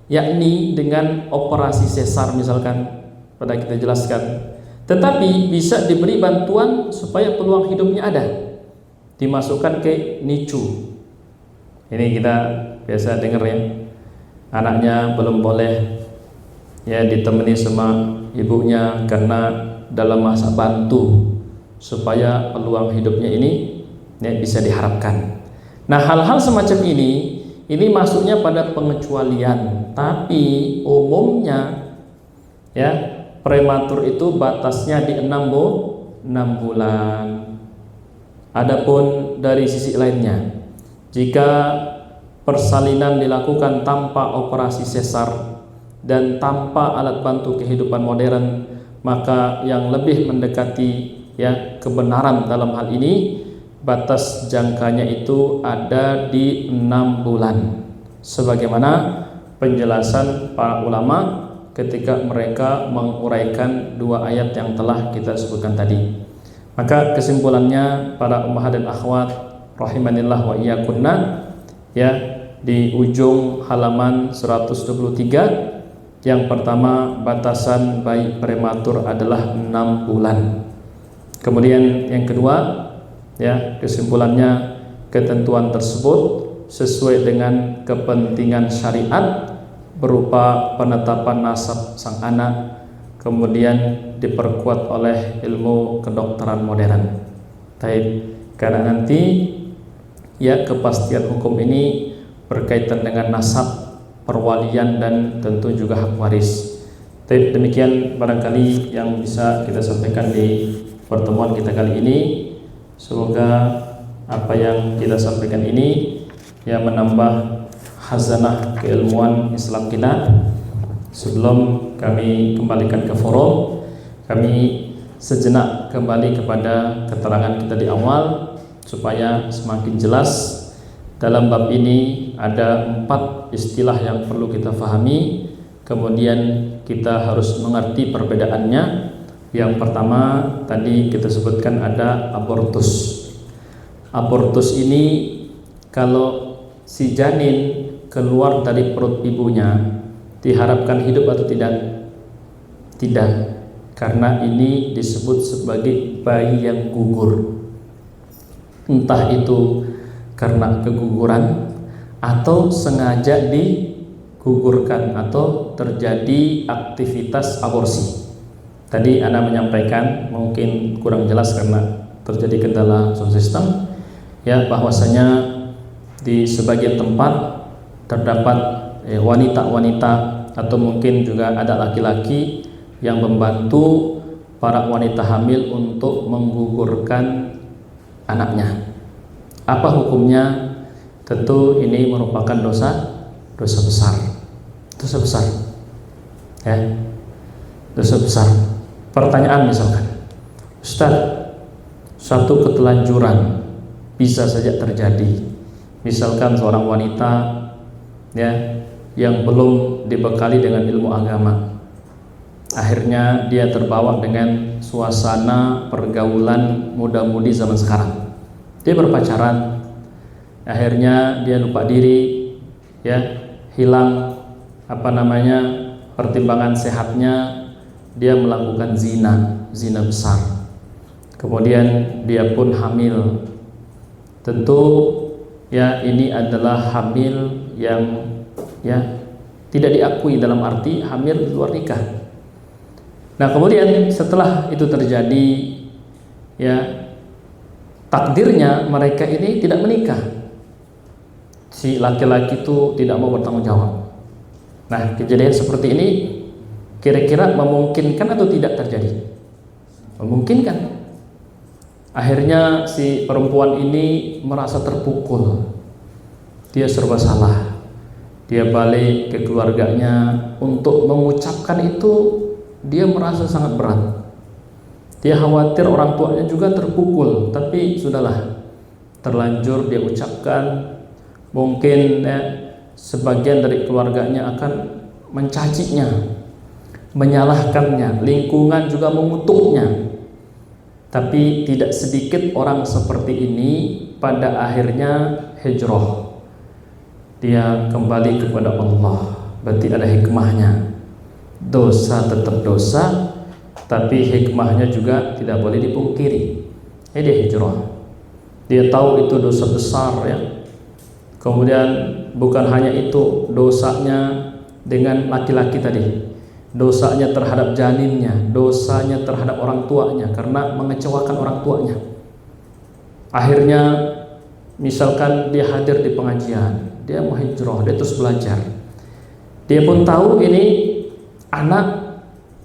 yakni dengan operasi sesar misalkan, pada kita jelaskan. Tetapi bisa diberi bantuan supaya peluang hidupnya ada, dimasukkan ke NICU. Ini kita biasa dengar ya, anaknya belum boleh ya ditemani sama ibunya karena dalam masa bantu supaya peluang hidupnya ini ya, bisa diharapkan. Nah, hal-hal semacam ini masuknya pada pengecualian, tapi umumnya ya prematur itu batasnya di 6 bulan. Adapun dari sisi lainnya, jika persalinan dilakukan tanpa operasi sesar dan tanpa alat bantu kehidupan modern, maka yang lebih mendekati ya kebenaran dalam hal ini, batas jangkanya itu ada di 6 bulan. Sebagaimana penjelasan para ulama ketika mereka menguraikan dua ayat yang telah kita sebutkan tadi. Maka kesimpulannya para ummahat dan akhwat rahimanillah wa iyyakunna, ya, di ujung halaman 123, yang pertama batasan bayi prematur adalah 6 bulan. Kemudian yang kedua, ya, kesimpulannya ketentuan tersebut sesuai dengan kepentingan syariat berupa penetapan nasab sang anak, kemudian diperkuat oleh ilmu kedokteran modern. Taib, karena nanti ya kepastian hukum ini berkaitan dengan nasab, perwalian, dan tentu juga hak waris. Taib, demikian barangkali yang bisa kita sampaikan di pertemuan kita kali ini. Semoga apa yang kita sampaikan ini ya menambah khazanah keilmuan Islam kita. Sebelum kami kembalikan ke forum, kami sejenak kembali kepada keterangan kita di awal supaya semakin jelas. Dalam bab ini ada 4 istilah yang perlu kita fahami, kemudian kita harus mengerti perbedaannya. Yang pertama tadi kita sebutkan ada abortus. Abortus ini kalau si janin keluar dari perut ibunya diharapkan hidup atau tidak? Tidak, karena ini disebut sebagai bayi yang gugur. Entah itu karena keguguran atau sengaja digugurkan atau terjadi aktivitas aborsi. Tadi Anda menyampaikan mungkin kurang jelas karena terjadi kendala sound system, ya, bahwasanya di sebagian tempat terdapat wanita-wanita atau mungkin juga ada laki-laki yang membantu para wanita hamil untuk menggugurkan anaknya. Apa hukumnya? Tentu ini merupakan dosa besar. Dosa besar. Ya. Dosa besar. Pertanyaan misalkan, Ustaz, suatu ketelanjuran bisa saja terjadi. Misalkan seorang wanita, ya, yang belum dibekali dengan ilmu agama, akhirnya dia terbawa dengan suasana pergaulan muda-mudi zaman sekarang. Dia berpacaran, akhirnya dia lupa diri, ya, hilang pertimbangan sehatnya, dia melakukan zina besar. Kemudian dia pun hamil. Tentu ya ini adalah hamil yang ya tidak diakui, dalam arti hamil di luar nikah. Nah, kemudian setelah itu terjadi, ya, takdirnya mereka ini tidak menikah. Si laki-laki itu tidak mau bertanggung jawab. Nah, kejadian seperti ini kira-kira memungkinkan atau tidak terjadi? Memungkinkan. Akhirnya si perempuan ini merasa terpukul. Dia serba salah. Dia balik ke keluarganya. Untuk mengucapkan itu dia merasa sangat berat. Dia khawatir orang tuanya juga terpukul, tapi sudahlah, terlanjur dia ucapkan. Mungkin ya, sebagian dari keluarganya akan mencacinya, menyalahkannya, lingkungan juga mengutuknya. Tapi tidak sedikit orang seperti ini pada akhirnya hijrah. Dia kembali kepada Allah. Berarti ada hikmahnya. Dosa tetap dosa, tapi hikmahnya juga tidak boleh dipungkiri. Dia hijrah. Dia tahu itu dosa besar, ya. Kemudian bukan hanya itu, dosanya dengan laki-laki tadi, dosanya terhadap janinnya, dosanya terhadap orang tuanya karena mengecewakan orang tuanya. Akhirnya misalkan dia hadir di pengajian, dia mau hijrah, dia terus belajar. Dia pun tahu ini anak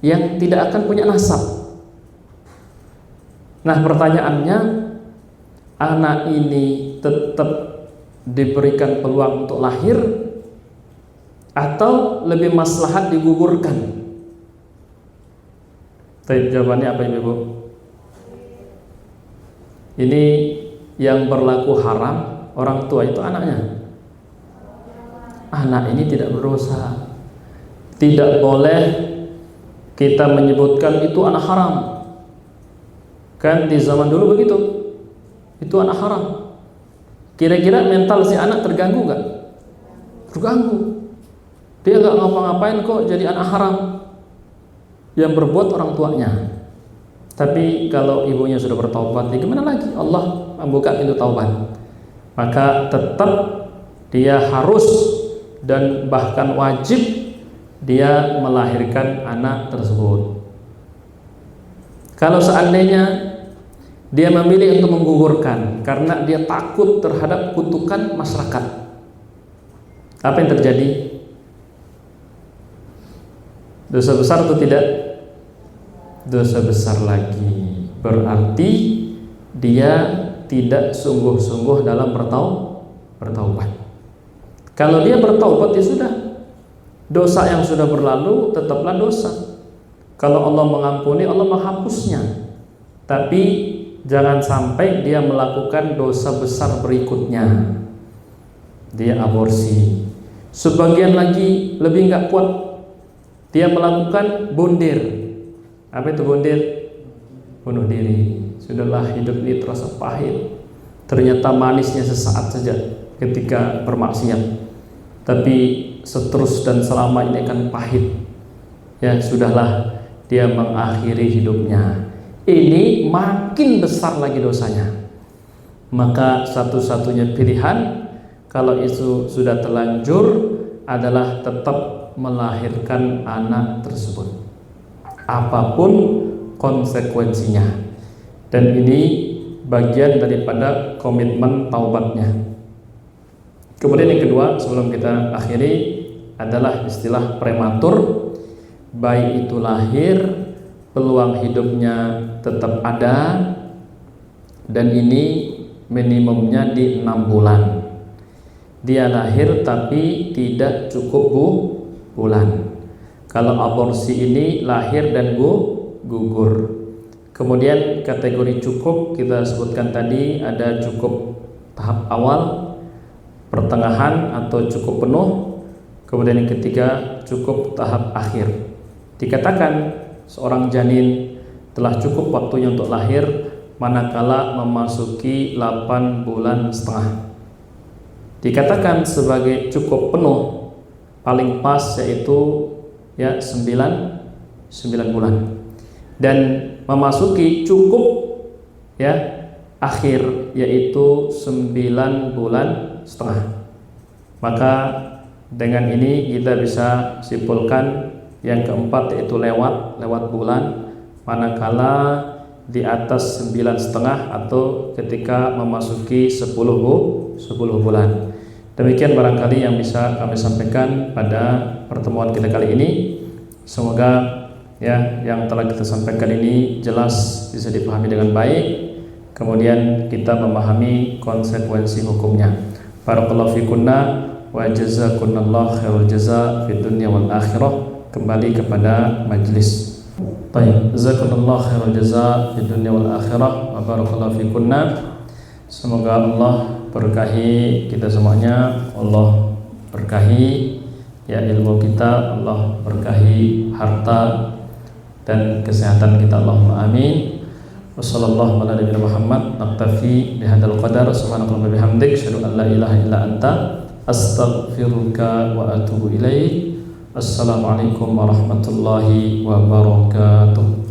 yang tidak akan punya nasab. Nah, pertanyaannya, anak ini tetap diberikan peluang untuk lahir atau lebih maslahat digugurkan? Tapi jawabannya apa, Ibu? Ini yang berlaku haram orang tua itu anaknya. Anak ini tidak berdosa, Tidak boleh kita menyebutkan itu anak haram. Kan di zaman dulu begitu. Itu anak haram. Kira-kira mental si anak terganggu nggak? Terganggu. Dia nggak ngapa-ngapain kok jadi anak haram. Yang berbuat orang tuanya. Tapi kalau ibunya sudah bertaubat, ya gimana lagi? Allah membuka pintu taubat. Maka tetap dia harus dan bahkan wajib dia melahirkan anak tersebut. Kalau seandainya dia memilih untuk menggugurkan karena dia takut terhadap kutukan masyarakat, apa yang terjadi? Dosa besar atau tidak? Dosa besar lagi. Berarti dia tidak sungguh-sungguh dalam bertaubat. Kalau dia bertaubat, ya sudah. Dosa yang sudah berlalu tetaplah dosa. Kalau Allah mengampuni, Allah menghapusnya. Tapi jangan sampai dia melakukan dosa besar berikutnya. Dia aborsi. Sebagian lagi lebih nggak kuat. Dia melakukan bondir. Apa itu bondir? Bunuh diri. Sudahlah, hidup ini terasa pahit. Ternyata manisnya sesaat saja ketika bermaksiat. Tapi seterus dan selama ini akan pahit. Ya sudahlah, dia mengakhiri hidupnya. Ini makin besar lagi dosanya. Maka satu-satunya pilihan kalau itu sudah terlanjur adalah tetap melahirkan anak tersebut, apapun konsekuensinya. Dan ini bagian daripada komitmen taubatnya. Kemudian yang kedua, sebelum kita akhiri, adalah istilah prematur. Bayi itu lahir, peluang hidupnya tetap ada, dan ini minimumnya di 6 bulan. Dia lahir tapi tidak cukup bulan. Kalau aborsi ini lahir dan gugur. Kemudian kategori cukup kita sebutkan tadi, ada cukup tahap awal, pertengahan atau cukup penuh. Kemudian yang ketiga, cukup tahap akhir. Dikatakan seorang janin telah cukup waktunya untuk lahir manakala memasuki 8 bulan setengah. Dikatakan sebagai cukup penuh paling pas yaitu ya 9 bulan. Dan memasuki cukup ya akhir yaitu 9 bulan setengah. Maka dengan ini kita bisa simpulkan yang keempat yaitu lewat bulan manakala di atas 9,5 atau ketika memasuki 10 bulan. Demikian barangkali yang bisa kami sampaikan pada pertemuan kita kali ini. Semoga ya yang telah kita sampaikan ini jelas bisa dipahami dengan baik. Kemudian kita memahami konsekuensi hukumnya. Barakallahu fikunna wa jazakunallahu khairul jaza fid dunya wal akhirah. Kembali kepada majlis. Baik, jazakumullah khairal jazaa fid dunya wal akhirah wa barakallahu fikunna. Semoga Allah berkahi kita semuanya, Allah berkahi ya ilmu kita, Allah berkahi harta dan kesehatan kita, Allahumma amin. Wassallallahu ala nabiyina Muhammad. Naktafi bihadzal qadar. Subhanakallahumma bihamdik, asyhadu an la ilaha illa anta, astaghfiruka wa atubu ilaik. Assalamualaikum warahmatullahi wabarakatuh.